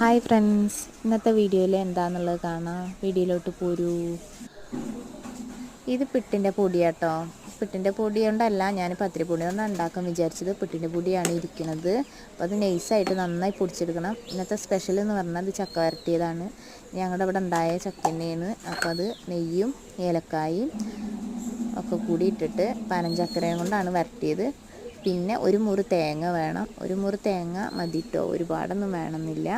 Hi friends, ഇന്നത്തെ വീഡിയോയിൽ എന്താണെന്നുള്ളത് കാണാം. വീഡിയോയിലോട്ട് പോരൂ. ഇത് പിട്ടിൻ്റെ പൊടിയാട്ടോ. പിട്ടിൻ്റെ പൊടി കൊണ്ടല്ല ഞാൻ പത്തിരിപ്പൊടി കൊണ്ട് ഉണ്ടാക്കാൻ വിചാരിച്ചത്. പിട്ടിൻ്റെ പൊടിയാണ് ഇരിക്കുന്നത്. അപ്പോൾ അത് നൈസായിട്ട് നന്നായി പൊടിച്ചെടുക്കണം. ഇന്നത്തെ സ്പെഷ്യൽ എന്ന് പറഞ്ഞാൽ അത് ചക്ക വരട്ടിയതാണ്. ഞങ്ങളുടെ ഇവിടെ ഉണ്ടായ ചക്ക തന്നെയാണ്. അപ്പോൾ അത് നെയ്യും ഏലക്കായും ഒക്കെ കൂടി ഇട്ടിട്ട് പനഞ്ചക്കരയും കൊണ്ടാണ് വരട്ടിയത്. പിന്നെ ഒരു മുറി തേങ്ങ വേണം. ഒരു മുറി തേങ്ങ മതിട്ടോ, ഒരുപാടൊന്നും വേണമെന്നില്ല.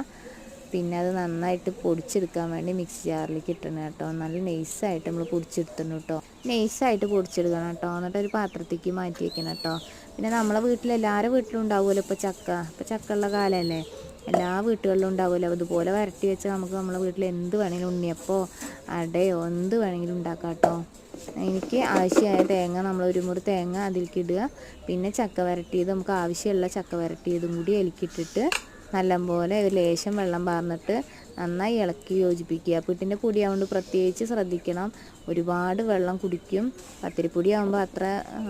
പിന്നെ അത് നന്നായിട്ട് പൊടിച്ചെടുക്കാൻ വേണ്ടി മിക്സി ജാറിലേക്ക് ഇട്ടണം കേട്ടോ. നല്ല നൈസായിട്ട് നമ്മൾ പൊടിച്ചെടുത്തണം കേട്ടോ. നൈസായിട്ട് പൊടിച്ചെടുക്കണം കേട്ടോ. എന്നിട്ട് ഒരു പാത്രത്തേക്ക് മാറ്റി വയ്ക്കണം കേട്ടോ. പിന്നെ നമ്മളെ വീട്ടിലെല്ലാവരുടെ വീട്ടിലും ഉണ്ടാവുമല്ലോ ഇപ്പോൾ ചക്ക. ഇപ്പോൾ ചക്കയുള്ള കാലമല്ലേ, എല്ലാ വീട്ടുകളിലും ഉണ്ടാവുമല്ലോ. അതുപോലെ വരട്ടി വെച്ചാൽ നമുക്ക് നമ്മളെ വീട്ടിൽ എന്ത് വേണമെങ്കിലും, ഉണ്ണിയപ്പോ അടയോ എന്ത് വേണമെങ്കിലും ഉണ്ടാക്കാം കേട്ടോ. എനിക്ക് ആവശ്യമായ തേങ്ങ, നമ്മൾ ഒരു മുറി തേങ്ങ അതിലേക്ക് ഇടുക. പിന്നെ ചക്ക വരട്ടിയത്, നമുക്ക് ആവശ്യമുള്ള ചക്ക വരട്ടിയതും കൂടി അതിലേക്കിട്ടിട്ട് നല്ലപോലെ ഒരു ലേശം വെള്ളം പാർന്നിട്ട് നന്നായി ഇളക്കി യോജിപ്പിക്കുക. പിട്ടിൻ്റെ പൊടിയാവുകൊണ്ട് പ്രത്യേകിച്ച് ശ്രദ്ധിക്കണം. ഒരുപാട് വെള്ളം കുടിക്കും. പത്തിരിപ്പൊടി ആകുമ്പോൾ അത്ര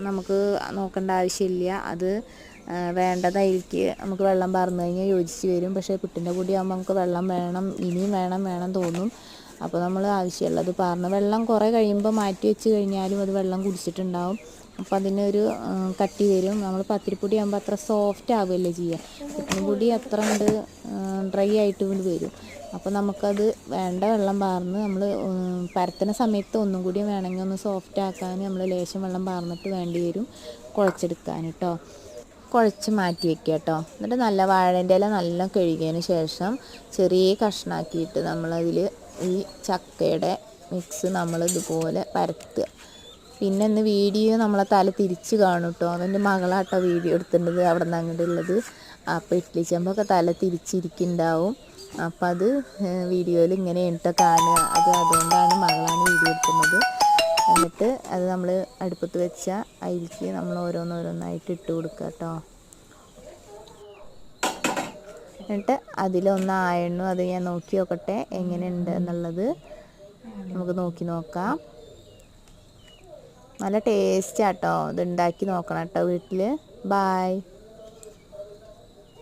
നമുക്ക് നോക്കേണ്ട ആവശ്യമില്ല. അത് വേണ്ടതായിരിക്കും, നമുക്ക് വെള്ളം പാർന്നു കഴിഞ്ഞാൽ യോജിച്ച് വരും. പക്ഷേ പിട്ടിൻ്റെ പൊടിയാകുമ്പോൾ നമുക്ക് വെള്ളം വേണം, ഇനിയും വേണം തോന്നും. അപ്പോൾ നമ്മൾ ആവശ്യമുള്ളത് പാർന്ന് വെള്ളം കുറേ കഴിയുമ്പോൾ മാറ്റി വെച്ച് കഴിഞ്ഞാലും അത് വെള്ളം കുടിച്ചിട്ടുണ്ടാവും. അപ്പോൾ അതിനൊരു കട്ടി വരും. നമ്മൾ പത്തിരിപ്പൊടി ആകുമ്പോൾ അത്ര സോഫ്റ്റ് ആവുകയല്ലേ ചെയ്യുക. പിട്ടിന് പൊടി അത്ര കൊണ്ട് ഡ്രൈ ആയിട്ട് കൊണ്ട് വരും. അപ്പോൾ നമുക്കത് വേണ്ട വെള്ളം പാർന്ന് നമ്മൾ പരത്തുന്ന സമയത്ത് ഒന്നും കൂടി വേണമെങ്കിൽ ഒന്ന് സോഫ്റ്റ് ആക്കാൻ നമ്മൾ ലേശം വെള്ളം പാർന്നിട്ട് വേണ്ടി വരും കുഴച്ചെടുക്കാൻ കേട്ടോ. കുഴച്ച് മാറ്റി വെക്കുക കേട്ടോ. എന്നിട്ട് നല്ല വാഴേൻ്റെ ഇല നല്ല കഴുകിയതിന് ശേഷം ചെറിയ കഷ്ണാക്കിയിട്ട് നമ്മളതിൽ ഈ ചക്കയുടെ മിക്സ് നമ്മൾ ഇതുപോലെ പരത്തുക. പിന്നെ ഇന്ന് വീഡിയോ നമ്മളെ തല തിരിച്ച് കാണും കേട്ടോ. അവൻ്റെ മകളാട്ടോ വീഡിയോ എടുത്തിട്ടുണ്ട് അവിടെ നിന്ന് അങ്ങോട്ട് ഉള്ളത്. അപ്പോൾ ഇഡ്ഡലി ചെമ്പൊക്കെ തല തിരിച്ചിരിക്കുന്നുണ്ടാവും. അപ്പം അത് വീഡിയോയിൽ ഇങ്ങനെ ഇട്ട് കാണുക. അതുകൊണ്ടാണ് മകളാണ് വീഡിയോ എടുക്കുന്നത്. എന്നിട്ട് അത് നമ്മൾ അടുപ്പത്ത് വെച്ചാൽ അതിലേക്ക് നമ്മൾ ഓരോന്നോരോന്നായിട്ട് ഇട്ട് കൊടുക്കുക കേട്ടോ. എന്നിട്ട് അതിലൊന്ന് ആയണ്ണു. അത് ഞാൻ നോക്കി നോക്കട്ടെ എങ്ങനെയുണ്ട് എന്നുള്ളത്. നമുക്ക് നോക്കാം. നല്ല ടേസ്റ്റാട്ടോ. ഇത് ഉണ്ടാക്കി നോക്കണം കേട്ടോ വീട്ടിൽ. ബായ്.